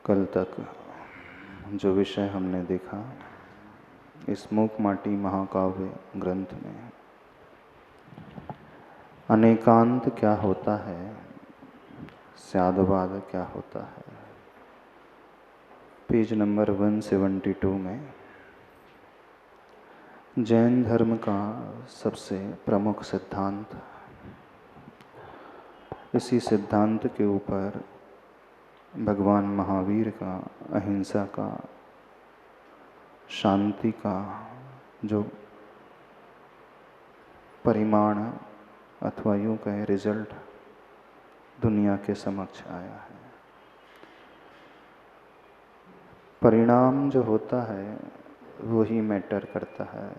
कल तक जो विषय हमने देखा इस मूक माटी महाकाव्य ग्रंथ में, अनेकांत क्या होता है, स्यादवाद क्या होता है, पेज नंबर 172 में जैन धर्म का सबसे प्रमुख सिद्धांत, इसी सिद्धांत के ऊपर भगवान महावीर का अहिंसा का, शांति का जो परिमाण अथवा यूँ कहें रिजल्ट दुनिया के समक्ष आया है। परिणाम जो होता है वही मैटर करता है।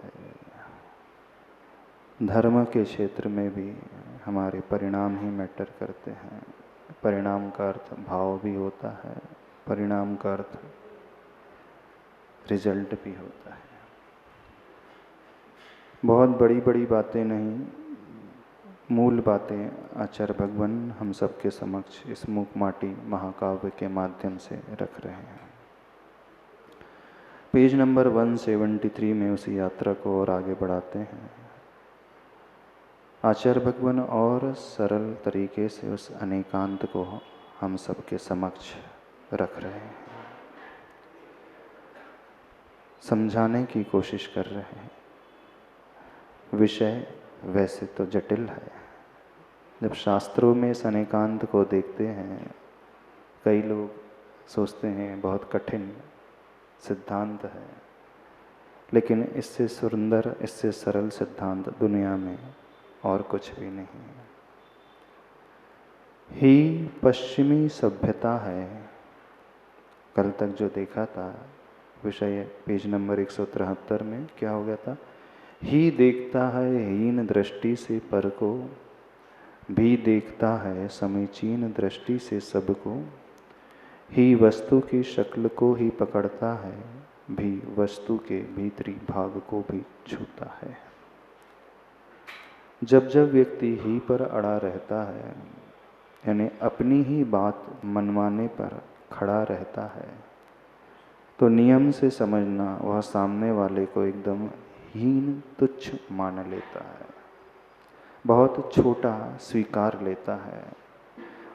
धर्म के क्षेत्र में भी हमारे परिणाम ही मैटर करते हैं। परिणाम का अर्थ भाव भी होता है, परिणाम का अर्थ रिजल्ट भी होता है। बहुत बड़ी बड़ी बातें नहीं, मूल बातें आचार्य भगवान हम सबके समक्ष इस मूक माटी महाकाव्य के माध्यम से रख रहे हैं। पेज नंबर 173 में उसी यात्रा को और आगे बढ़ाते हैं। आचार्य भगवान और सरल तरीके से उस अनेकांत को हम सबके समक्ष रख रहे हैं, समझाने की कोशिश कर रहे हैं। विषय वैसे तो जटिल है। जब शास्त्रों में इस अनेकांत को देखते हैं, कई लोग सोचते हैं बहुत कठिन सिद्धांत है, लेकिन इससे सुंदर, इससे सरल सिद्धांत दुनिया में और कुछ भी नहीं है। ही पश्चिमी सभ्यता है। कल तक जो देखा था विषय पेज नंबर 173 में क्या हो गया था? ही देखता है हीन दृष्टि से पर को, भी देखता है समीचीन दृष्टि से सबको। ही वस्तु की शक्ल को ही पकड़ता है, भी वस्तु के भीतरी भाग को भी छूता है। जब जब व्यक्ति ही पर अड़ा रहता है, यानी अपनी ही बात मनवाने पर खड़ा रहता है, तो नियम से समझना वह सामने वाले को एकदम हीन तुच्छ मान लेता है, बहुत छोटा स्वीकार लेता है।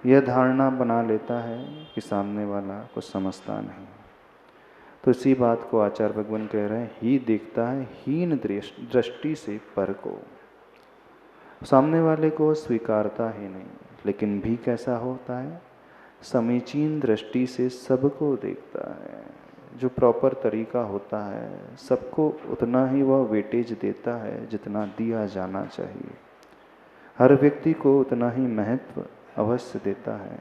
यह धारणा बना लेता है कि सामने वाला कुछ समझता नहीं। तो इसी बात को आचार्य भगवान कह रहे हैं, ही देखता है हीन दृष्टि से पर को। सामने वाले को स्वीकारता ही नहीं, लेकिन भी कैसा होता है? समीचीन दृष्टि से सबको देखता है। जो प्रॉपर तरीका होता है, सबको उतना ही वह वेटेज देता है जितना दिया जाना चाहिए। हर व्यक्ति को उतना ही महत्व अवश्य देता है।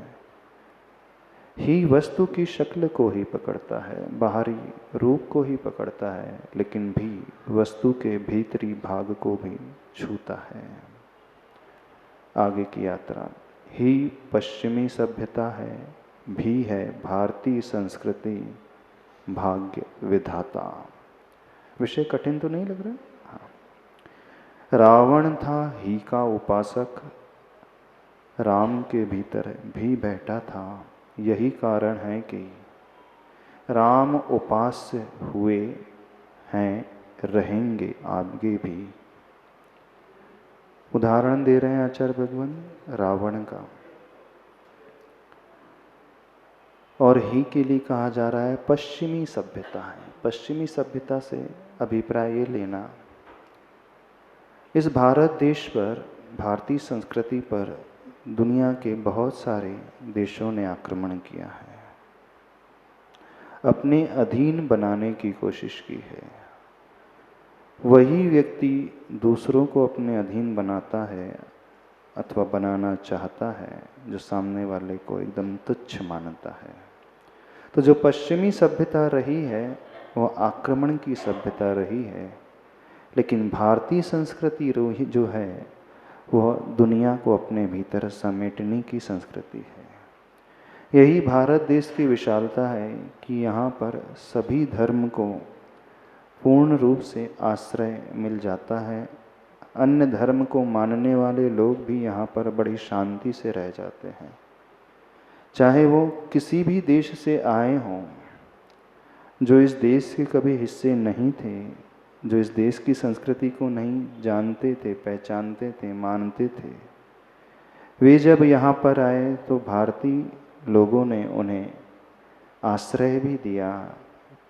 ही वस्तु की शक्ल को ही पकड़ता है, बाहरी रूप को ही पकड़ता है, लेकिन भी वस्तु के भीतरी भाग को भी छूता है। आगे की यात्रा। ही पश्चिमी सभ्यता है, भी है भारतीय संस्कृति भाग्य विधाता। विषय कठिन तो नहीं लग रहा? हाँ। रावण था ही का उपासक, राम के भीतर भी बैठा था। यही कारण है कि राम उपास्य हुए हैं, रहेंगे आगे भी। उदाहरण दे रहे हैं आचार्य भगवान रावण का, और ही के लिए कहा जा रहा है पश्चिमी सभ्यता है। पश्चिमी सभ्यता से अभिप्राय ये लेना, इस भारत देश पर, भारतीय संस्कृति पर दुनिया के बहुत सारे देशों ने आक्रमण किया है, अपने अधीन बनाने की कोशिश की है। वही व्यक्ति दूसरों को अपने अधीन बनाता है अथवा बनाना चाहता है जो सामने वाले को एकदम तुच्छ मानता है। तो जो पश्चिमी सभ्यता रही है वह आक्रमण की सभ्यता रही है, लेकिन भारतीय संस्कृति जो है वह दुनिया को अपने भीतर समेटने की संस्कृति है। यही भारत देश की विशालता है कि यहाँ पर सभी धर्म को पूर्ण रूप से आश्रय मिल जाता है। अन्य धर्म को मानने वाले लोग भी यहाँ पर बड़ी शांति से रह जाते हैं। चाहे वो किसी भी देश से आए हों, जो इस देश के कभी हिस्से नहीं थे, जो इस देश की संस्कृति को नहीं जानते थे, पहचानते थे, मानते थे, वे जब यहाँ पर आए तो भारतीय लोगों ने उन्हें आश्रय भी दिया,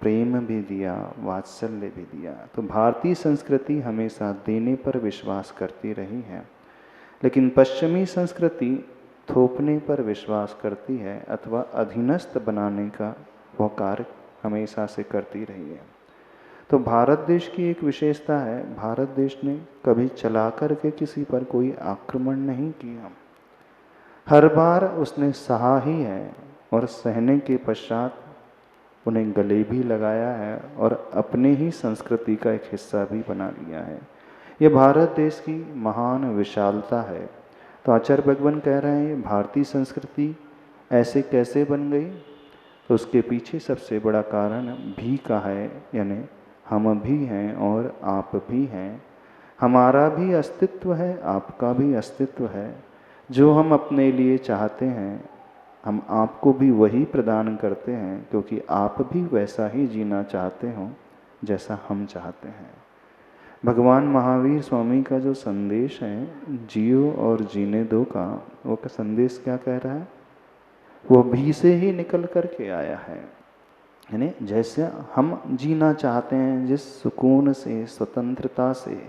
प्रेम भी दिया, वात्सल्य भी दिया। तो भारतीय संस्कृति हमेशा देने पर विश्वास करती रही है, लेकिन पश्चिमी संस्कृति थोपने पर विश्वास करती है अथवा अधीनस्थ बनाने का वह कार्य हमेशा से करती रही है। तो भारत देश की एक विशेषता है, भारत देश ने कभी चला कर के किसी पर कोई आक्रमण नहीं किया। हर बार उसने सहा ही है और सहने के पश्चात उन्हें गले भी लगाया है और अपने ही संस्कृति का एक हिस्सा भी बना लिया है। ये भारत देश की महान विशालता है। तो आचार्य भगवान कह रहे हैं भारतीय संस्कृति ऐसे कैसे बन गई, तो उसके पीछे सबसे बड़ा कारण भी का है, यानी हम भी हैं और आप भी हैं। हमारा भी अस्तित्व है, आपका भी अस्तित्व है। जो हम अपने लिए चाहते हैं हम आपको भी वही प्रदान करते हैं, क्योंकि आप भी वैसा ही जीना चाहते हो जैसा हम चाहते हैं। भगवान महावीर स्वामी का जो संदेश है जियो और जीने दो का, वो का संदेश क्या कह रहा है, वो भी से ही निकल कर के आया है। यानी जैसे हम जीना चाहते हैं जिस सुकून से, स्वतंत्रता से,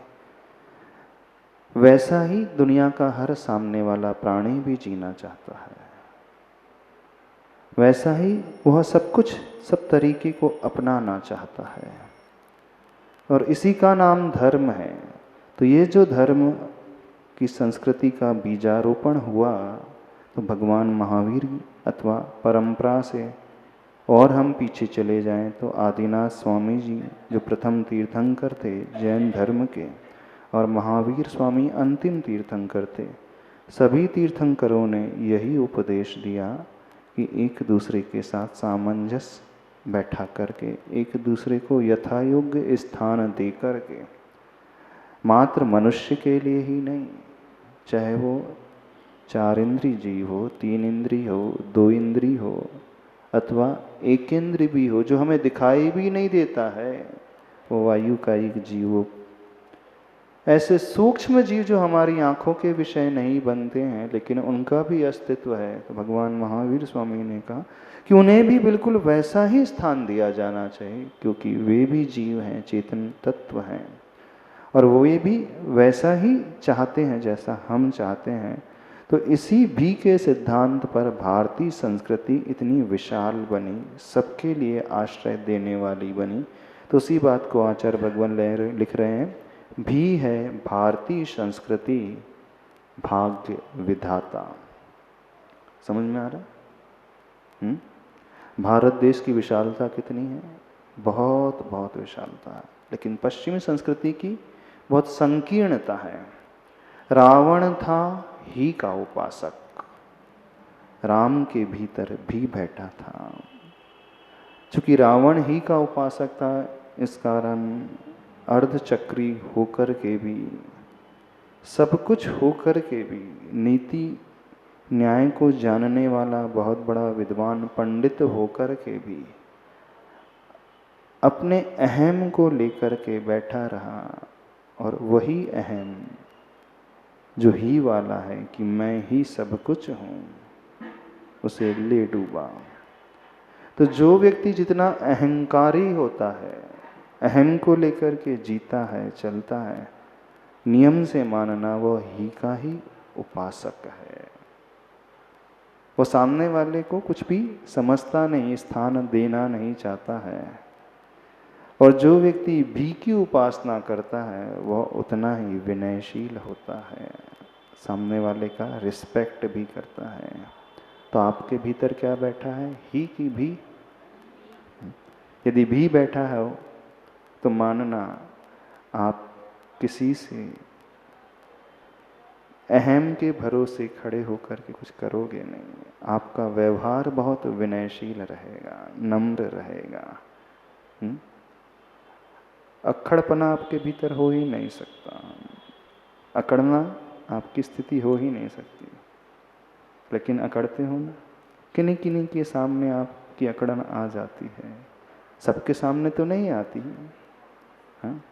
वैसा ही दुनिया का हर सामने वाला प्राणी भी जीना चाहता है। वैसा ही वह सब कुछ, सब तरीके को अपनाना चाहता है, और इसी का नाम धर्म है। तो ये जो धर्म की संस्कृति का बीजारोपण हुआ, तो भगवान महावीर अथवा परंपरा से और हम पीछे चले जाएं तो आदिनाथ स्वामी जी जो प्रथम तीर्थंकर थे जैन धर्म के, और महावीर स्वामी अंतिम तीर्थंकर थे। सभी तीर्थंकरों ने यही उपदेश दिया कि एक दूसरे के साथ सामंजस्य बैठा करके, एक दूसरे को यथायोग्य स्थान दे करके, मात्र मनुष्य के लिए ही नहीं, चाहे वो 4 इंद्रिय जीव हो, 3 इंद्रिय हो, 2 इंद्रिय हो, अथवा 1 इंद्रिय भी हो जो हमें दिखाई भी नहीं देता है, वो वायु का एक जीव हो, ऐसे सूक्ष्म जीव जो हमारी आंखों के विषय नहीं बनते हैं लेकिन उनका भी अस्तित्व है। तो भगवान महावीर स्वामी ने कहा कि उन्हें भी बिल्कुल वैसा ही स्थान दिया जाना चाहिए, क्योंकि वे भी जीव हैं, चेतन तत्व हैं, और वे भी वैसा ही चाहते हैं जैसा हम चाहते हैं। तो इसी भी के सिद्धांत पर भारतीय संस्कृति इतनी विशाल बनी, सबके लिए आश्रय देने वाली बनी। तो उसी बात को आचार्य भगवान लिख रहे हैं, भी है भारतीय संस्कृति भाग्य विधाता। समझ में आ रहा? भारत देश की विशालता कितनी है, बहुत बहुत विशालता है, लेकिन पश्चिमी संस्कृति की बहुत संकीर्णता है। रावण था ही का उपासक, राम के भीतर भी बैठा था। चूंकि रावण ही का उपासक था, इस कारण अर्धचक्री होकर के भी, सब कुछ होकर के भी, नीति न्याय को जानने वाला बहुत बड़ा विद्वान पंडित होकर के भी अपने अहम को लेकर के बैठा रहा, और वही अहम जो ही वाला है कि मैं ही सब कुछ हूँ, उसे ले डूबा। तो जो व्यक्ति जितना अहंकारी होता है, अहम को लेकर के जीता है, चलता है, नियम से मानना वो ही का ही उपासक है। वो सामने वाले को कुछ भी समझता नहीं, स्थान देना नहीं चाहता है। और जो व्यक्ति भी की उपासना करता है वह उतना ही विनयशील होता है, सामने वाले का रिस्पेक्ट भी करता है। तो आपके भीतर क्या बैठा है, ही की भी? यदि भी बैठा है तो मानना आप किसी से अहम के भरोसे खड़े होकर के कुछ करोगे नहीं। आपका व्यवहार बहुत विनयशील रहेगा, नम्र रहेगा। अक्खड़पना आपके भीतर हो ही नहीं सकता, अकड़ना आपकी स्थिति हो ही नहीं सकती। लेकिन अकड़ते हो ना, किन्हीं किन्हीं के सामने आपकी अकड़न आ जाती है, सबके सामने तो नहीं आती। हाँ?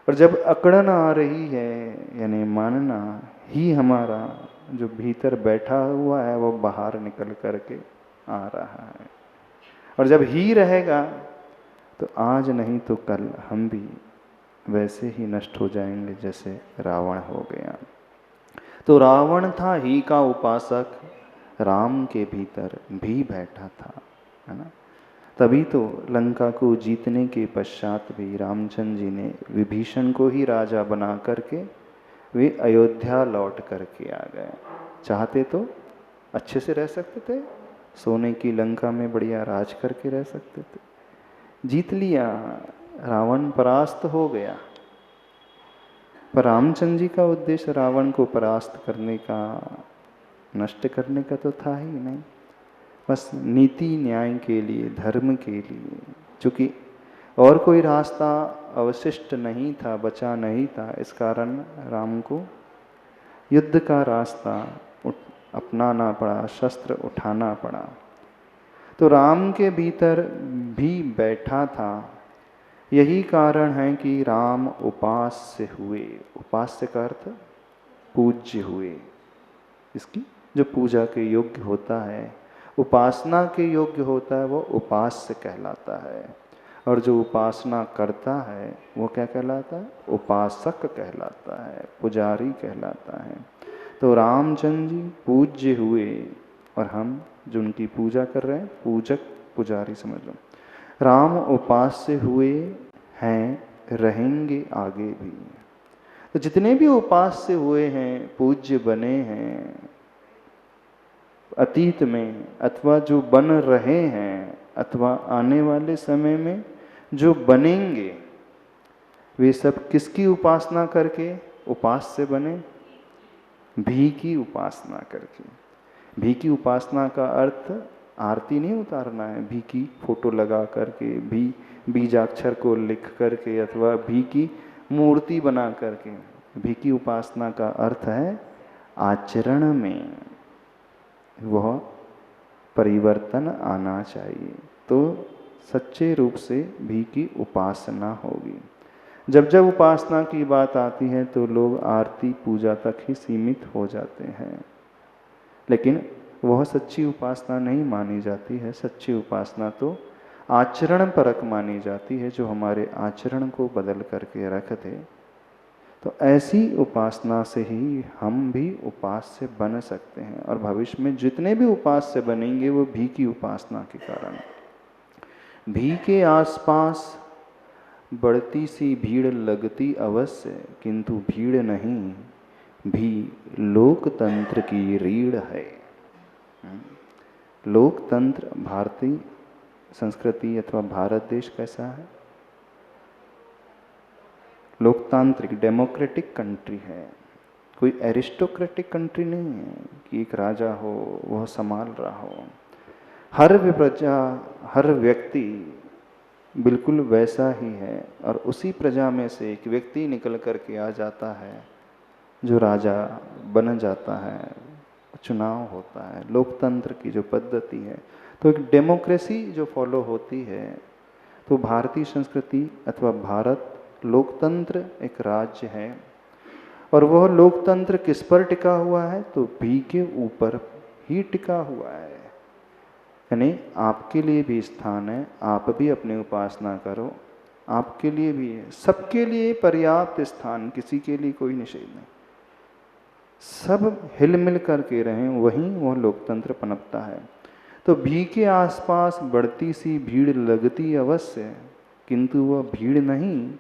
और जब अकड़न आ रही है, यानी मानना ही हमारा जो भीतर बैठा हुआ है वो बाहर निकल करके आ रहा है। और जब ही रहेगा तो आज नहीं तो कल हम भी वैसे ही नष्ट हो जाएंगे जैसे रावण हो गया। तो रावण था ही का उपासक, राम के भीतर भी बैठा था, है ना। तभी तो लंका को जीतने के पश्चात भी रामचंद्र जी ने विभीषण को ही राजा बना करके वे अयोध्या लौट करके आ गए। चाहते तो अच्छे से रह सकते थे, सोने की लंका में बढ़िया राज करके रह सकते थे। जीत लिया, रावण परास्त हो गया। पर रामचंद्र जी का उद्देश्य रावण को परास्त करने का, नष्ट करने का तो था ही नहीं। बस नीति न्याय के लिए, धर्म के लिए, चूँकि और कोई रास्ता अवशिष्ट नहीं था, बचा नहीं था, इस कारण राम को युद्ध का रास्ता अपनाना पड़ा, शस्त्र उठाना पड़ा। तो राम के भीतर भी बैठा था। यही कारण है कि राम उपास्य हुए। उपास्य का अर्थ पूज्य हुए। इसकी जो पूजा के योग्य होता है, उपासना के योग्य होता है, वो उपास्य कहलाता है। और जो उपासना करता है वो क्या कहलाता है? उपासक कहलाता है, पुजारी कहलाता है। तो रामचंद्र जी पूज्य हुए और हम जो उनकी पूजा कर रहे हैं, पूजक पुजारी समझ लो। राम उपास्य हुए हैं, रहेंगे आगे भी। तो जितने भी उपास्य हुए हैं, पूज्य बने हैं अतीत में, अथवा जो बन रहे हैं, अथवा आने वाले समय में जो बनेंगे, वे सब किसकी उपासना करके उपास्य बने? भी की उपासना करके। भी की उपासना का अर्थ आरती नहीं उतारना है, भी की फोटो लगा करके, भी बीजाक्षर को लिख करके, अथवा भी की मूर्ति बना करके। भी की उपासना का अर्थ है आचरण में वह परिवर्तन आना चाहिए, तो सच्चे रूप से भी की उपासना होगी। जब जब उपासना की बात आती है तो लोग आरती पूजा तक ही सीमित हो जाते हैं, लेकिन वह सच्ची उपासना नहीं मानी जाती है। सच्ची उपासना तो आचरण परक मानी जाती है, जो हमारे आचरण को बदल करके रख दे। तो ऐसी उपासना से ही हम भी उपास्य बन सकते हैं, और भविष्य में जितने भी उपास्य बनेंगे वो भी की उपासना के कारण। भी के आसपास बढ़ती सी भीड़ लगती अवश्य, किंतु भीड़ नहीं, भी लोकतंत्र की रीढ़ है। लोकतंत्र, भारतीय संस्कृति अथवा भारत देश कैसा है? लोकतांत्रिक, डेमोक्रेटिक कंट्री है। कोई एरिस्टोक्रेटिक कंट्री नहीं है कि एक राजा हो वह संभाल रहा हो। हर प्रजा, हर व्यक्ति बिल्कुल वैसा ही है, और उसी प्रजा में से एक व्यक्ति निकल करके आ जाता है जो राजा बन जाता है, चुनाव होता है। लोकतंत्र की जो पद्धति है, तो एक डेमोक्रेसी जो फॉलो होती है, तो भारतीय संस्कृति अथवा भारत लोकतंत्र एक राज्य है। और वह लोकतंत्र किस पर टिका हुआ है? तो भी के ऊपर ही टिका हुआ है। यानी आपके लिए भी स्थान है, आप भी अपनी उपासना करो, आपके लिए भी है, सबके लिए पर्याप्त स्थान, किसी के लिए कोई निषेध नहीं। सब हिल मिल करके रहें, वहीं वह लोकतंत्र पनपता है। तो भी के आसपास बढ़ती सी भीड़ लगती अवश्य, किंतु वह भीड़ नहीं,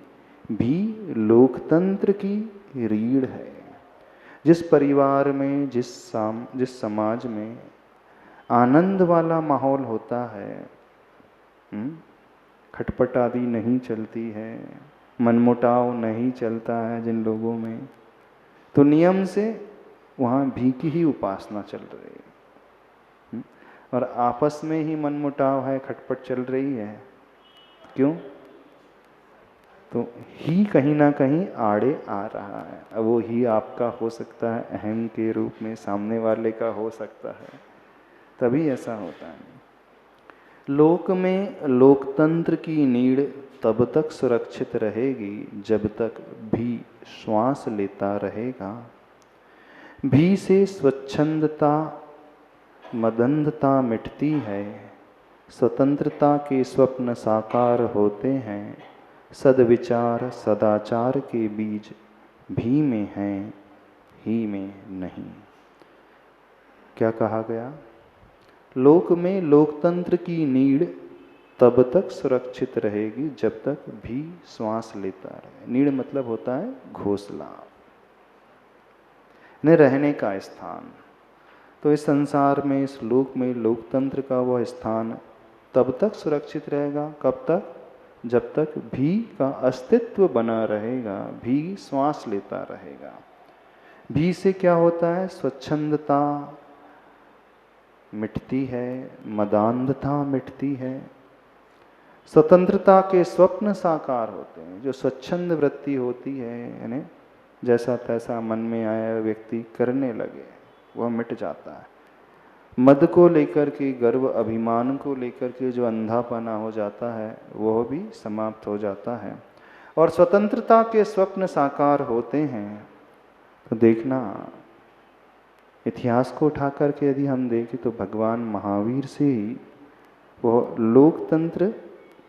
भी लोकतंत्र की रीढ़ है। जिस परिवार में, जिस समाज में आनंद वाला माहौल होता है, खटपट आदि नहीं चलती है, मनमुटाव नहीं चलता है जिन लोगों में, तो नियम से वहाँ भी की ही उपासना चल रही है। और आपस में ही मनमुटाव है, खटपट चल रही है। क्यों? तो ही कहीं ना कहीं आड़े आ रहा है। अब वो ही आपका हो सकता है अहम के रूप में, सामने वाले का हो सकता है, तभी ऐसा होता है। लोक में लोकतंत्र की नीड़ तब तक सुरक्षित रहेगी जब तक भी श्वास लेता रहेगा। भी से स्वच्छंदता मदंधता मिटती है, स्वतंत्रता के स्वप्न साकार होते हैं। सद्विचार सदाचार के बीज भी में हैं, ही में नहीं। क्या कहा गया? लोक में लोकतंत्र की नीड़ तब तक सुरक्षित रहेगी जब तक भी श्वास लेता रहे। नीड़ मतलब होता है घोंसला, न रहने का स्थान। तो इस संसार में, इस लोक में लोकतंत्र का वह स्थान तब तक सुरक्षित रहेगा, कब तक? जब तक भी का अस्तित्व बना रहेगा, भी श्वास लेता रहेगा। भी से क्या होता है? स्वच्छंदता मिटती है, मदान्धता मिटती है, स्वतंत्रता के स्वप्न साकार होते हैं। जो स्वच्छंद वृत्ति होती है, यानी जैसा तैसा मन में आया व्यक्ति करने लगे, वह मिट जाता है। मद को लेकर के, गर्व अभिमान को लेकर के जो अंधापना हो जाता है, वह भी समाप्त हो जाता है और स्वतंत्रता के स्वप्न साकार होते हैं। तो देखना, इतिहास को उठा करके यदि हम देखें तो भगवान महावीर से ही वह लोकतंत्र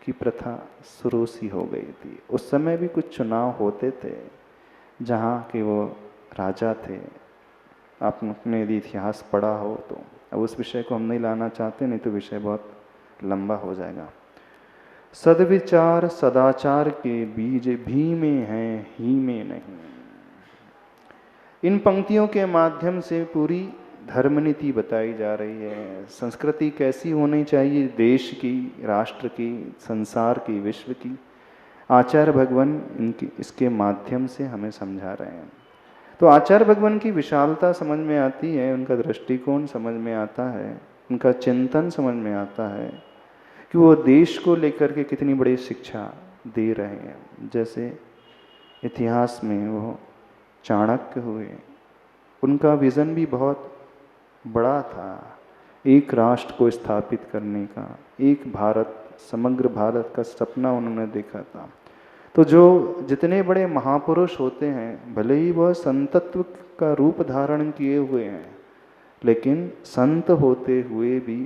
की प्रथा शुरू सी हो गई थी। उस समय भी कुछ चुनाव होते थे जहाँ के वो राजा थे। आपने यदि इतिहास पढ़ा हो तो, अब उस विषय को हम नहीं लाना चाहते, नहीं तो विषय बहुत लंबा हो जाएगा। सद्विचार सदाचार के बीज भी में हैं, ही में नहीं। इन पंक्तियों के माध्यम से पूरी धर्मनीति बताई जा रही है। संस्कृति कैसी होनी चाहिए, देश की, राष्ट्र की, संसार की, विश्व की, आचार्य भगवान इसके माध्यम से हमें समझा रहे हैं। तो आचार्य भगवान की विशालता समझ में आती है, उनका दृष्टिकोण समझ में आता है, उनका चिंतन समझ में आता है कि वो देश को लेकर के कितनी बड़ी शिक्षा दे रहे हैं। जैसे इतिहास में वो चाणक्य हुए, उनका विज़न भी बहुत बड़ा था, एक राष्ट्र को स्थापित करने का, एक भारत, समग्र भारत का सपना उन्होंने देखा था। तो जो जितने बड़े महापुरुष होते हैं, भले ही वह संतत्व का रूप धारण किए हुए हैं, लेकिन संत होते हुए भी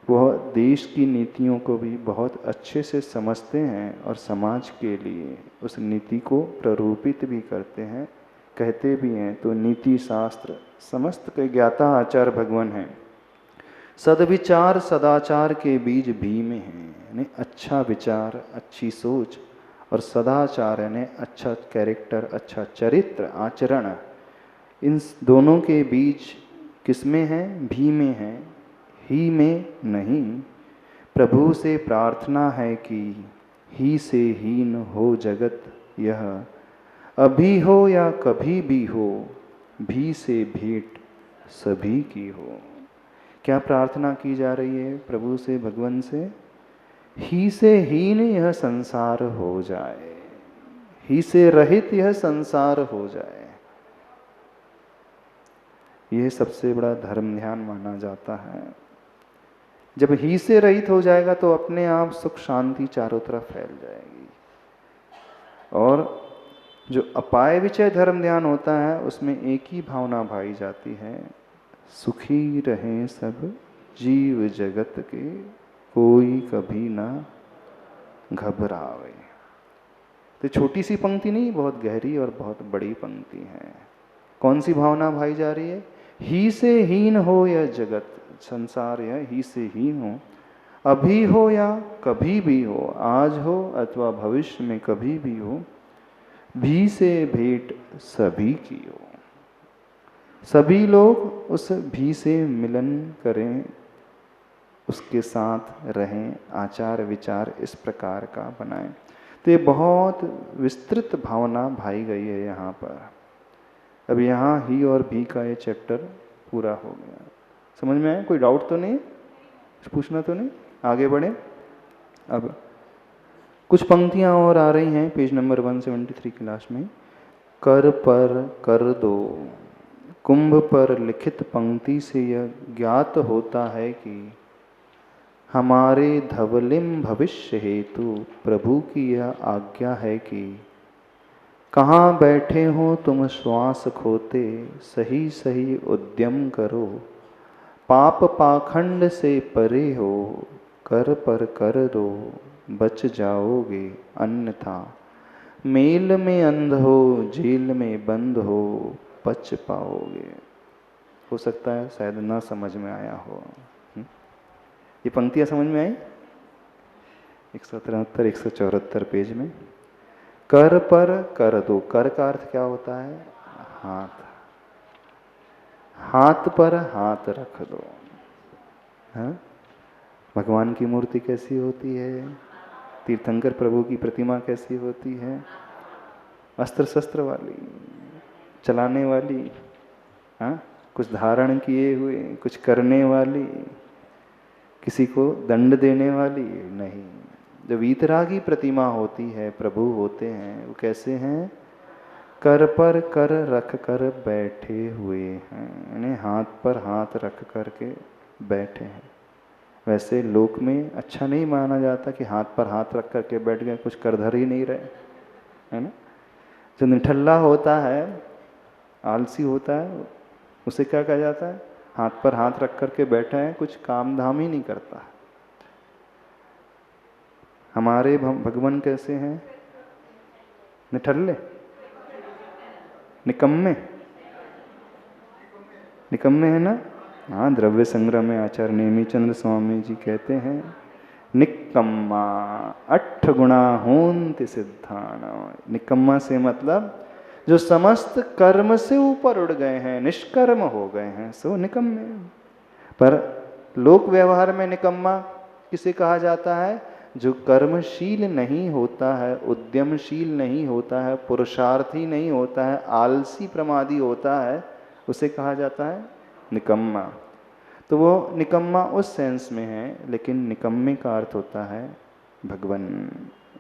वह देश की नीतियों को भी बहुत अच्छे से समझते हैं और समाज के लिए उस नीति को प्ररूपित भी करते हैं, कहते भी हैं। तो नीति शास्त्र समस्त के ज्ञाता आचार्य भगवान हैं। सद्विचार सदाचार के बीज भी में हैं, यानी अच्छा विचार, अच्छी सोच, और सदाचार यानी अच्छा कैरेक्टर, अच्छा चरित्र, आचरण, इन दोनों के बीज किसमें हैं? भी में हैं, ही में नहीं। प्रभु से प्रार्थना है कि ही से हीन हो जगत यह, अभी हो या कभी भी हो, भी से भेंट सभी की हो। क्या प्रार्थना की जा रही है प्रभु से, भगवान से? ही से हीन यह संसार हो जाए, ही से रहित यह संसार हो जाए। यह सबसे बड़ा धर्म ध्यान माना जाता है। जब ही से रहित हो जाएगा तो अपने आप सुख शांति चारों तरफ फैल जाएगी। और जो अपाय विचय धर्म ध्यान होता है, उसमें एक ही भावना भाई जाती है, सुखी रहें सब जीव जगत के, कोई कभी ना घबरावे। तो छोटी सी पंक्ति नहीं, बहुत गहरी और बहुत बड़ी पंक्ति है। कौन सी भावना भाई जा रही है? ही से हीन हो यह जगत, संसार यह ही से हीन हो, अभी हो या कभी भी हो, आज हो अथवा भविष्य में कभी भी हो, भी से भेंट सभी की हो। सभी लोग उस भी से मिलन करें, उसके साथ रहें, आचार विचार इस प्रकार का बनाएं। तो ये बहुत विस्तृत भावना भाई गई है यहाँ पर। अब यहाँ ही और भी का ये चैप्टर पूरा हो गया। समझ में आया? कोई डाउट तो नहीं, पूछना तो नहीं? आगे बढ़े। अब कुछ पंक्तियाँ और आ रही हैं पेज नंबर 173 की लास्ट में। कर पर कर दो, कुंभ पर लिखित पंक्ति से यह ज्ञात होता है कि हमारे धवलिम भविष्य हेतु प्रभु की यह आज्ञा है कि कहाँ बैठे हो तुम श्वास खोते, सही सही उद्यम करो, पाप पाखंड से परे हो, कर पर कर दो, बच जाओगे अन्यथा मेल में अंध हो, जेल में बंद हो, बच पाओगे। हो सकता है शायद ना समझ में आया हो। ये पंक्तियां समझ में आई? 173 174 पेज में। कर पर कर दो, कर का अर्थ क्या होता है? हाथ। हाथ पर हाथ रख दो। हाँ? भगवान की मूर्ति कैसी होती है? तीर्थंकर प्रभु की प्रतिमा कैसी होती है? अस्त्र शस्त्र वाली, चलाने वाली, हाँ? कुछ धारण किए हुए, कुछ करने वाली, किसी को दंड देने वाली नहीं। जो वीतरागी प्रतिमा होती है, प्रभु होते हैं, वो कैसे हैं? कर पर कर रख कर बैठे हुए हैं, यानी हाथ पर हाथ रख कर के बैठे हैं। वैसे लोक में अच्छा नहीं माना जाता कि हाथ पर हाथ रख कर के बैठ गए, कुछ कर धर ही नहीं रहे, है ना। जो निठल्ला होता है, आलसी होता है, उसे क्या कहा जाता है? हाथ पर हाथ रख कर के बैठा है, कुछ काम धाम ही नहीं करता। हमारे भगवान कैसे हैं? निठल्ले, निकम्मे, निकम्मे है ना। हाँ, द्रव्य संग्रह में आचार्य नेमीचंद्र स्वामी जी कहते हैं, निकम्मा 8 गुणा होन्ति सिद्धान। निकम्मा से मतलब जो समस्त कर्म से ऊपर उड़ गए हैं, निष्कर्म हो गए हैं, सो निकम्मे। पर लोक व्यवहार में निकम्मा किसे कहा जाता है? जो कर्मशील नहीं होता है, उद्यमशील नहीं होता है, पुरुषार्थी नहीं होता है, आलसी प्रमादी होता है, उसे कहा जाता है निकम्मा। तो वो निकम्मा उस सेंस में है, लेकिन निकम्मे का अर्थ होता है भगवन,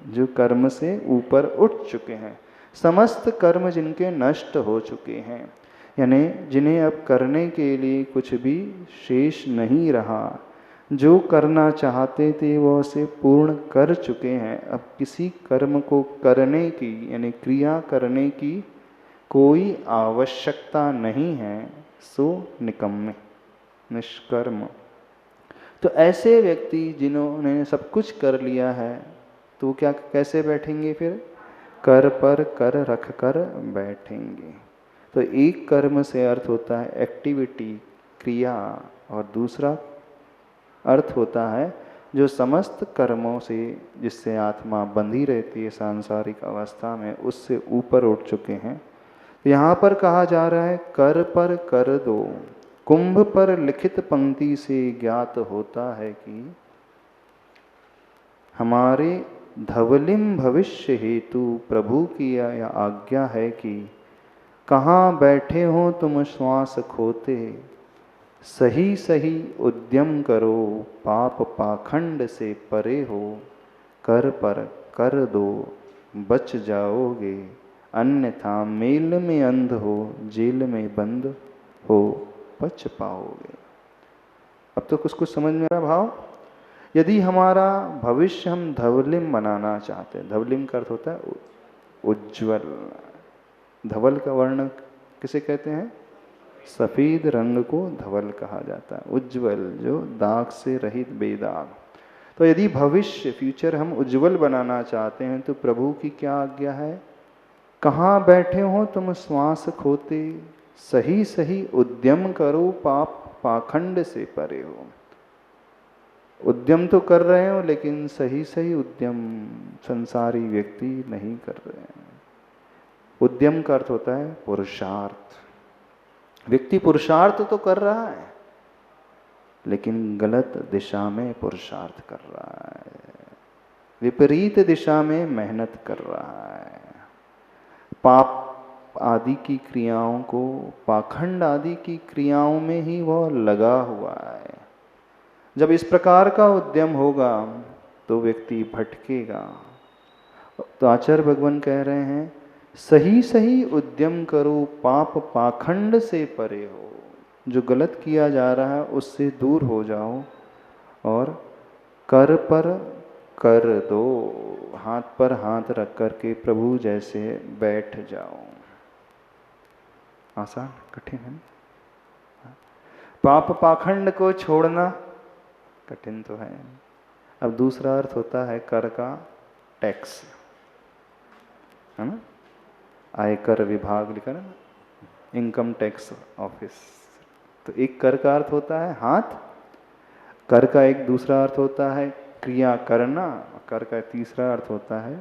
जो कर्म से ऊपर उठ चुके हैं, समस्त कर्म जिनके नष्ट हो चुके हैं, यानी जिन्हें अब करने के लिए कुछ भी शेष नहीं रहा। जो करना चाहते थे वो उसे पूर्ण कर चुके हैं। अब किसी कर्म को करने की, यानी क्रिया करने की कोई आवश्यकता नहीं है, सो निकम्मे, निष्कर्म। तो ऐसे व्यक्ति जिन्होंने सब कुछ कर लिया है, तो वो क्या कैसे बैठेंगे फिर? कर पर कर रख कर बैठेंगे। तो एक कर्म से अर्थ होता है एक्टिविटी, क्रिया, और दूसरा अर्थ होता है जो समस्त कर्मों से, जिससे आत्मा बंधी रहती है सांसारिक अवस्था में, उससे ऊपर उठ चुके हैं। यहाँ पर कहा जा रहा है कर पर कर दो। कुंभ पर लिखित पंक्ति से ज्ञात होता है कि हमारे धवलिम भविष्य हेतु प्रभु की यह आज्ञा है कि कहाँ बैठे हो तुम श्वास खोते, सही सही उद्यम करो, पाप पाखंड से परे हो, कर पर कर दो, बच जाओगे, अन्यथा मेल में अंध हो, जेल में बंद हो, बच पाओगे। अब तो कुछ समझ में आ रहा भाव? यदि हमारा भविष्य हम धवलिम बनाना चाहते हैं, धवलिम का अर्थ होता है उज्ज्वल। धवल का वर्ण किसे कहते हैं? सफेद रंग को धवल कहा जाता है, उज्ज्वल, जो दाग से रहित, बेदाग। तो यदि भविष्य, फ्यूचर हम उज्ज्वल बनाना चाहते हैं, तो प्रभु की क्या आज्ञा है? कहाँ बैठे हो तुम श्वास खोते, सही सही उद्यम करो, पाप पाखंड से परे हो। उद्यम तो कर रहे हो, लेकिन सही सही उद्यम संसारी व्यक्ति नहीं कर रहे हैं। उद्यम का अर्थ होता है पुरुषार्थ। व्यक्ति पुरुषार्थ तो कर रहा है, लेकिन गलत दिशा में पुरुषार्थ कर रहा है, विपरीत दिशा में मेहनत कर रहा है। पाप आदि की क्रियाओं को, पाखंड आदि की क्रियाओं में ही वह लगा हुआ है। जब इस प्रकार का उद्यम होगा तो व्यक्ति भटकेगा। तो आचार्य भगवान कह रहे हैं सही सही उद्यम करो, पाप पाखंड से परे हो। जो गलत किया जा रहा है उससे दूर हो जाओ और कर पर कर दो, हाथ पर हाथ रख कर के प्रभु जैसे बैठ जाओ। आसान? कठिन है ना? पाप पाखंड को छोड़ना कठिन तो है। अब दूसरा अर्थ होता है कर का टैक्स, है ना? आयकर विभाग लिखा है ना, इनकम टैक्स ऑफिस। तो एक कर का अर्थ होता है हाथ, कर का एक दूसरा अर्थ होता है क्रिया करना, कर का तीसरा अर्थ होता है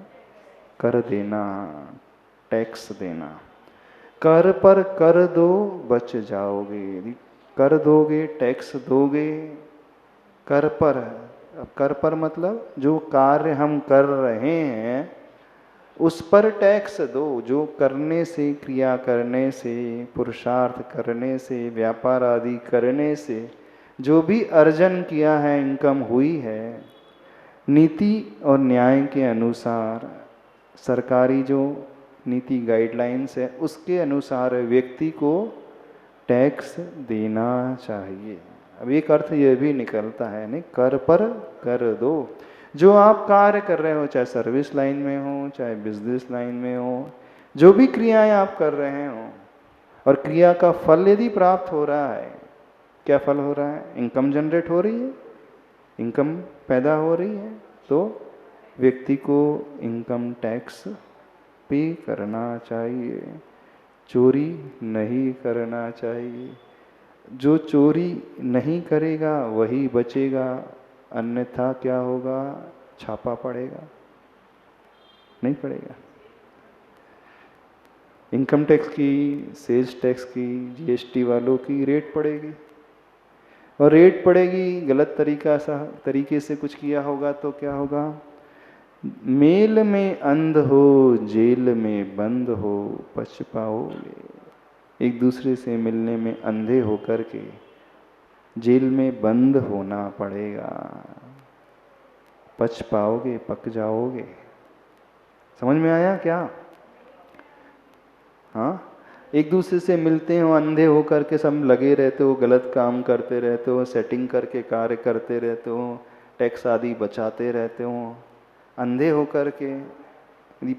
कर देना, टैक्स देना। कर पर कर दो बच जाओगे। यदि कर दोगे, टैक्स दोगे, कर पर, अब कर पर मतलब जो कार्य हम कर रहे हैं उस पर टैक्स दो। जो करने से, क्रिया करने से, पुरुषार्थ करने से, व्यापार आदि करने से जो भी अर्जन किया है, इनकम हुई है, नीति और न्याय के अनुसार, सरकारी जो नीति गाइडलाइंस है उसके अनुसार व्यक्ति को टैक्स देना चाहिए। अब एक अर्थ यह भी निकलता है, नहीं, कर पर कर दो। जो आप कार्य कर रहे हो, चाहे सर्विस लाइन में हो, चाहे बिजनेस लाइन में हो, जो भी क्रियाएं आप कर रहे हो, और क्रिया का फल यदि प्राप्त हो रहा है, क्या फल हो रहा है? इनकम जनरेट हो रही है, इनकम पैदा हो रही है, तो व्यक्ति को इनकम टैक्स पे करना चाहिए, चोरी नहीं करना चाहिए। जो चोरी नहीं करेगा वही बचेगा, अन्यथा क्या होगा? छापा पड़ेगा, नहीं पड़ेगा। इनकम टैक्स की, सेल्स टैक्स की, जीएसटी वालों की रेट पड़ेगी, और रेट पड़ेगी, गलत तरीके से कुछ किया होगा तो क्या होगा? मेल में अंध हो, जेल में बंद हो, पछताओगे। एक दूसरे से मिलने में अंधे होकर के जेल में बंद होना पड़ेगा, पच पाओगे, पक जाओगे। समझ में आया क्या? हाँ, एक दूसरे से मिलते हो, अंधे होकर के सब लगे रहते हो, गलत काम करते रहते हो, सेटिंग करके कार्य करते रहते हो, टैक्स आदि बचाते रहते हो। अंधे होकर के यदि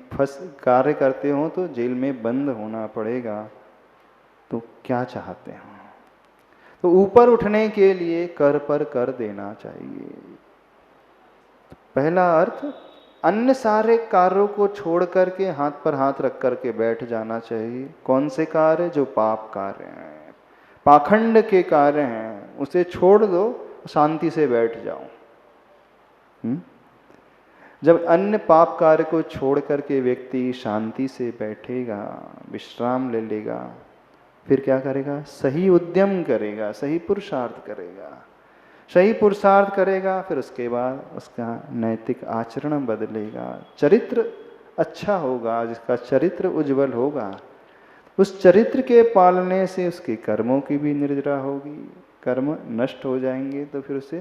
कार्य करते हो तो जेल में बंद होना पड़ेगा। तो क्या चाहते हो? तो ऊपर उठने के लिए कर पर कर देना चाहिए। पहला अर्थ, अन्य सारे कार्यों को छोड़ करके हाथ पर हाथ रख करके बैठ जाना चाहिए। कौन से कार्य? जो पाप कार्य हैं, पाखंड के कार्य हैं, उसे छोड़ दो, शांति से बैठ जाओ। जब अन्य पाप कार्य को छोड़ करके व्यक्ति शांति से बैठेगा, विश्राम ले लेगा, फिर क्या करेगा? सही उद्यम करेगा, सही पुरुषार्थ करेगा। सही पुरुषार्थ करेगा, फिर उसके बाद उसका नैतिक आचरण बदलेगा, चरित्र अच्छा होगा, जिसका चरित्र उज्जवल होगा, उस चरित्र के पालने से उसके कर्मों की भी निर्जरा होगी। कर्म नष्ट हो जाएंगे तो फिर उसे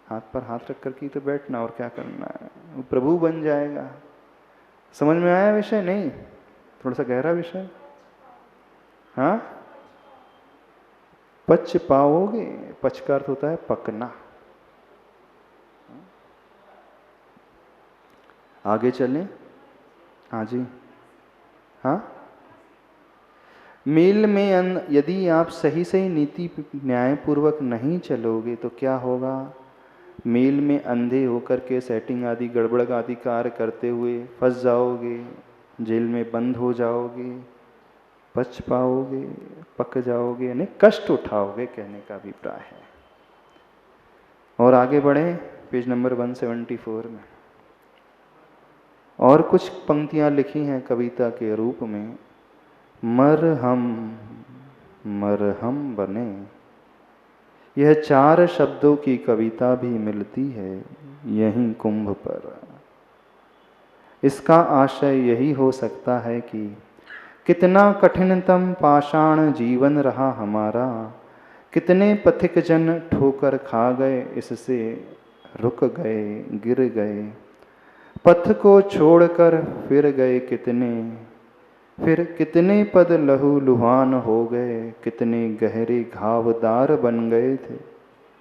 हाथ पर हाथ रख कर के तो बैठना, और क्या करना है? वो प्रभु बन जाएगा। समझ में आया विषय? नहीं, थोड़ा सा गहरा विषय। हाँ, पच पाओगे। पच का अर्थ होता है पकना। आगे चलें। हाँ जी, हाँ, मेल में यदि आप सही सही नीति न्याय पूर्वक नहीं चलोगे तो क्या होगा? मेल में अंधे होकर के सेटिंग आदि, गड़बड़ आदि कार्य करते हुए फंस जाओगे, जेल में बंद हो जाओगे, पच पाओगे, पक जाओगे, यानी कष्ट उठाओगे, कहने का अभिप्राय है। और आगे बढ़े पेज नंबर 174 में और कुछ पंक्तियां लिखी हैं कविता के रूप में। मरहम मरहम बने, यह 4 शब्दों की कविता भी मिलती है यहीं कुंभ पर। इसका आशय यही हो सकता है कि कितना कठिनतम पाषाण जीवन रहा हमारा, कितने पथिक जन ठोकर खा गए, इससे रुक गए, गिर गए, पथ को छोड़कर फिर गए कितने, फिर कितने पद लहू लुहान हो गए, कितने गहरे घावदार बन गए थे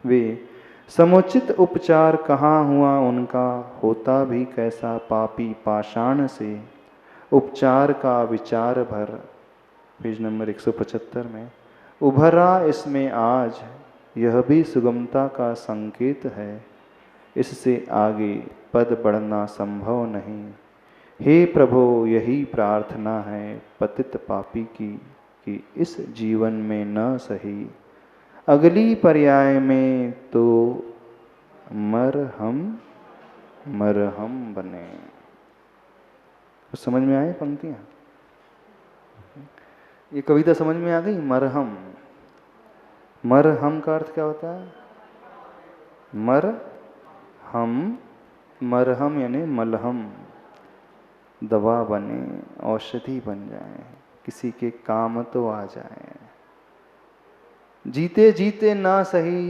वे। समुचित उपचार कहाँ हुआ उनका, होता भी कैसा पापी पाषाण से। उपचार का विचार भर, पेज नंबर 175 में, उभरा इसमें आज, यह भी सुगमता का संकेत है। इससे आगे पद बढ़ना संभव नहीं। हे प्रभो, यही प्रार्थना है पतित पापी की, कि इस जीवन में न सही, अगली पर्याय में तो मरहम बने। तो समझ में आए पंक्तियां? ये कविता समझ में आ गई? मरहम, मरहम का अर्थ क्या होता है? मरहम यानी मलहम, दवा बने, औषधि बन जाए, किसी के काम तो आ जाए। जीते जीते ना सही,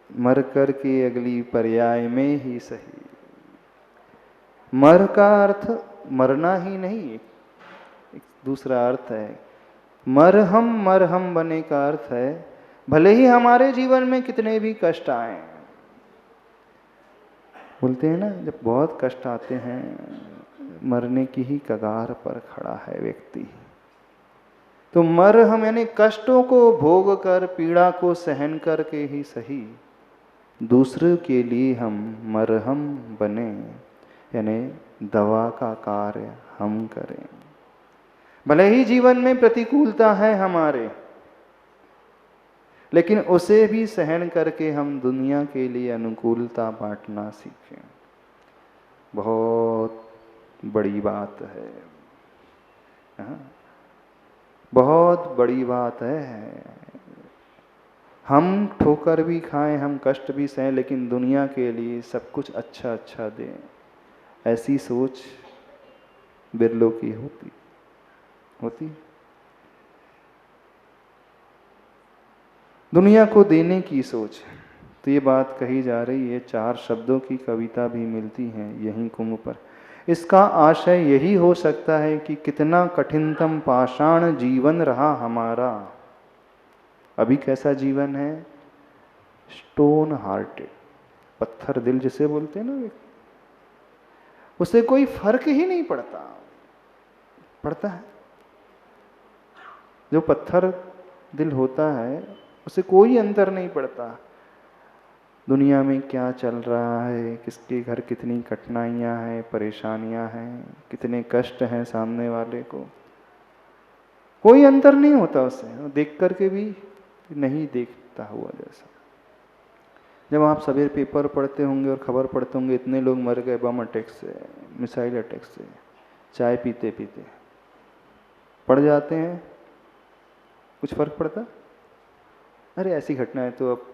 मर कर के अगली पर्याय में ही सही। मर का अर्थ मरना ही नहीं, एक दूसरा अर्थ है। मरहम बने का अर्थ है भले ही हमारे जीवन में कितने भी कष्ट आए, बोलते हैं ना जब बहुत कष्ट आते हैं, मरने की ही कगार पर खड़ा है व्यक्ति, तो मरहम यानी कष्टों को भोग कर, पीड़ा को सहन करके ही सही दूसरे के लिए हम मरहम बने, यानी दवा का कार्य हम करें। भले ही जीवन में प्रतिकूलता है हमारे, लेकिन उसे भी सहन करके हम दुनिया के लिए अनुकूलता बांटना सीखें। बहुत बड़ी बात है, बहुत बड़ी बात है। हम ठोकर भी खाएं, हम कष्ट भी सहें, लेकिन दुनिया के लिए सब कुछ अच्छा अच्छा दें, ऐसी सोच बिरलों की होती। दुनिया को देने की सोच। तो ये बात कही जा रही है, 4 शब्दों की कविता भी मिलती है यहीं कुंभ पर। इसका आशय यही हो सकता है कि कितना कठिनतम पाषाण जीवन रहा हमारा। अभी कैसा जीवन है? स्टोन हार्टेड, पत्थर दिल जिसे बोलते हैं ना, उसे कोई फर्क ही नहीं पड़ता है। जो पत्थर दिल होता है उसे कोई अंतर नहीं पड़ता, दुनिया में क्या चल रहा है, किसके घर कितनी कठिनाइयां हैं, परेशानियां हैं, कितने कष्ट हैं सामने वाले को, कोई अंतर नहीं होता उसे, देख करके भी नहीं देखता हुआ जैसा। जब आप सवेरे पेपर पढ़ते होंगे और खबर पढ़ते होंगे इतने लोग मर गए बम अटैक से, मिसाइल अटैक से, चाय पीते पीते पड़ जाते हैं, कुछ फर्क पड़ता? अरे ऐसी घटनाएं तो अब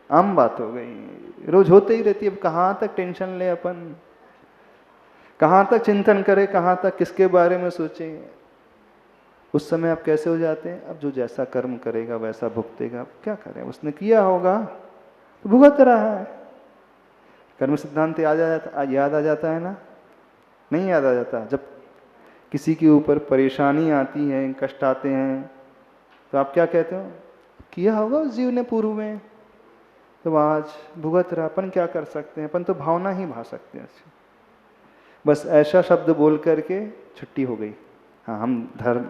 आम बात हो गई, रोज होते ही रहती है। अब कहाँ तक टेंशन ले अपन, कहाँ तक चिंतन करें, कहाँ तक किसके बारे में सोचें। उस समय आप कैसे हो जाते हैं? अब जो जैसा कर्म करेगा वैसा भुगतेगा। अब क्या करें, उसने किया होगा तो भुगत रहा है। कर्म सिद्धांत याद आ जाता है ना? नहीं याद आ जाता? जब किसी के ऊपर परेशानी आती है, कष्ट आते हैं, तो आप क्या कहते हो? किया होगा उस जीव ने पूर्व में, तो आज भुगत रहा। अपन क्या कर सकते हैं? अपन तो भावना ही भा सकते हैं। बस ऐसा शब्द बोल करके छुट्टी हो गई। हाँ,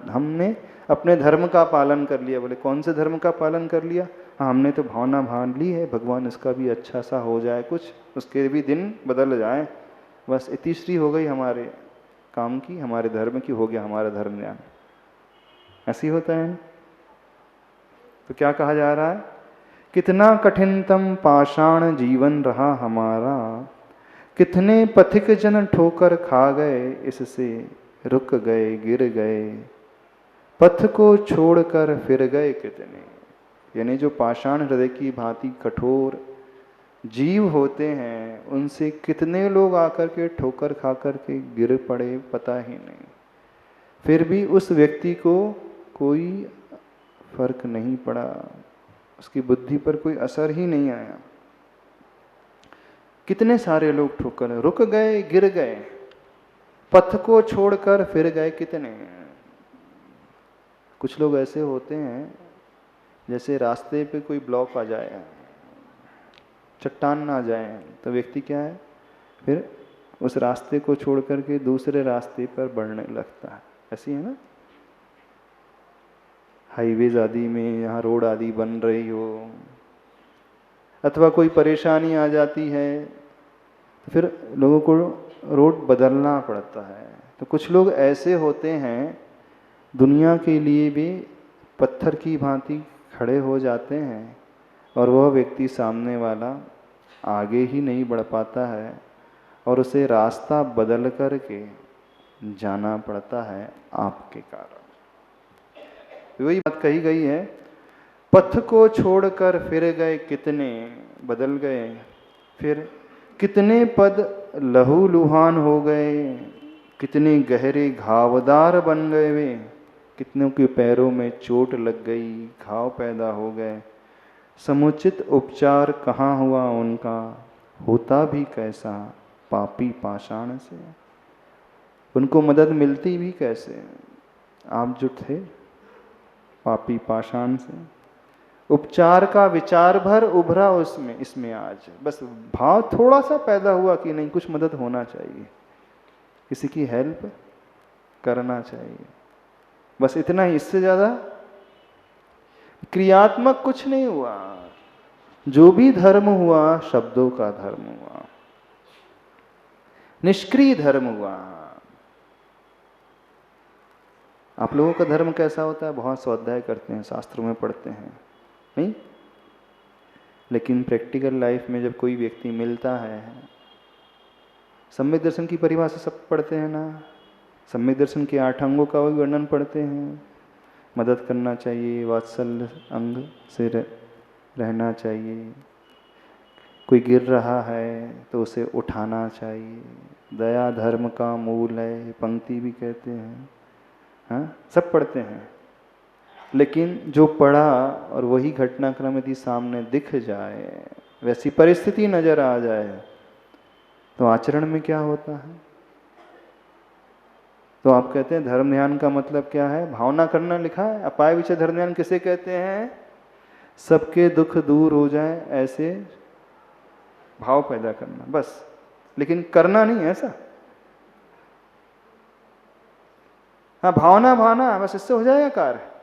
हमने अपने धर्म का पालन कर लिया। बोले कौन से धर्म का पालन कर लिया? हाँ, हमने तो भावना भान ली है, भगवान इसका भी अच्छा सा हो जाए, कुछ उसके भी दिन बदल जाए। बस इतिश्री हो गई हमारे काम की, हमारे धर्म की, हो गया हमारा धर्म ज्ञान। ऐसी होता है। तो क्या कहा जा रहा है? कितना कठिनतम पाषाण जीवन रहा हमारा, कितने पथिक जन ठोकर खा गए, इससे रुक गए, गिर गए, पथ को छोड़कर फिर गए कितने। यानी जो पाषाण हृदय की भांति कठोर जीव होते हैं, उनसे कितने लोग आकर के ठोकर खा कर के गिर पड़े, पता ही नहीं। फिर भी उस व्यक्ति को कोई फर्क नहीं पड़ा, उसकी बुद्धि पर कोई असर ही नहीं आया। कितने सारे लोग ठोकर रुक गए, गिर गए, पथ को छोड़कर फिर गए कितने। कुछ लोग ऐसे होते हैं जैसे रास्ते पे कोई ब्लॉक आ जाए, चट्टान ना आ जाए, तो व्यक्ति क्या है, फिर उस रास्ते को छोड़ करके दूसरे रास्ते पर बढ़ने लगता है। ऐसी है ना, हाईवेज आदि में, यहाँ रोड आदि बन रही हो, अथवा कोई परेशानी आ जाती है तो फिर लोगों को रोड बदलना पड़ता है। तो कुछ लोग ऐसे होते हैं, दुनिया के लिए भी पत्थर की भांति खड़े हो जाते हैं, और वह व्यक्ति सामने वाला आगे ही नहीं बढ़ पाता है और उसे रास्ता बदल करके जाना पड़ता है आपके कारण। वही बात कही गई है, पथ को छोड़कर फिर गए कितने, बदल गए, फिर कितने पद लहू लुहान हो गए, कितने गहरे घावदार बन गए वे, कितनों के पैरों में चोट लग गई, घाव पैदा हो गए, समुचित उपचार कहाँ हुआ उनका, होता भी कैसा पापी पाषाण से। उनको मदद मिलती भी कैसे, आप जो थे पापी पाषाण से। उपचार का विचार भर उभरा उसमें, इसमें आज बस भाव थोड़ा सा पैदा हुआ कि नहीं कुछ मदद होना चाहिए, किसी की हेल्प करना चाहिए, बस इतना ही, इससे ज्यादा क्रियात्मक कुछ नहीं हुआ। जो भी धर्म हुआ शब्दों का धर्म हुआ, निष्क्रिय धर्म हुआ। आप लोगों का धर्म कैसा होता है, बहुत स्वाध्याय करते हैं, शास्त्रों में पढ़ते हैं, नहीं? लेकिन प्रैक्टिकल लाइफ में जब कोई व्यक्ति मिलता है, सम्यक दर्शन की परिभाषा सब पढ़ते हैं ना, सम्यक दर्शन के 8 अंगों का भी वर्णन पढ़ते हैं। मदद करना चाहिए, वात्सल्य अंग से रहना चाहिए, कोई गिर रहा है तो उसे उठाना चाहिए, दया धर्म का मूल है, पंक्ति भी कहते हैं। हाँ, सब पढ़ते हैं। लेकिन जो पढ़ा और वही घटनाक्रम यदि सामने दिख जाए, वैसी परिस्थिति नजर आ जाए, तो आचरण में क्या होता है? तो आप कहते हैं धर्म ध्यान का मतलब क्या है? भावना करना लिखा है। अपाय विषय धर्म ध्यान किसे कहते हैं? सबके दुख दूर हो जाए ऐसे भाव पैदा करना, बस। लेकिन करना नहीं ऐसा। हाँ, भावना भावना बस, इससे हो जाएगा कार्य।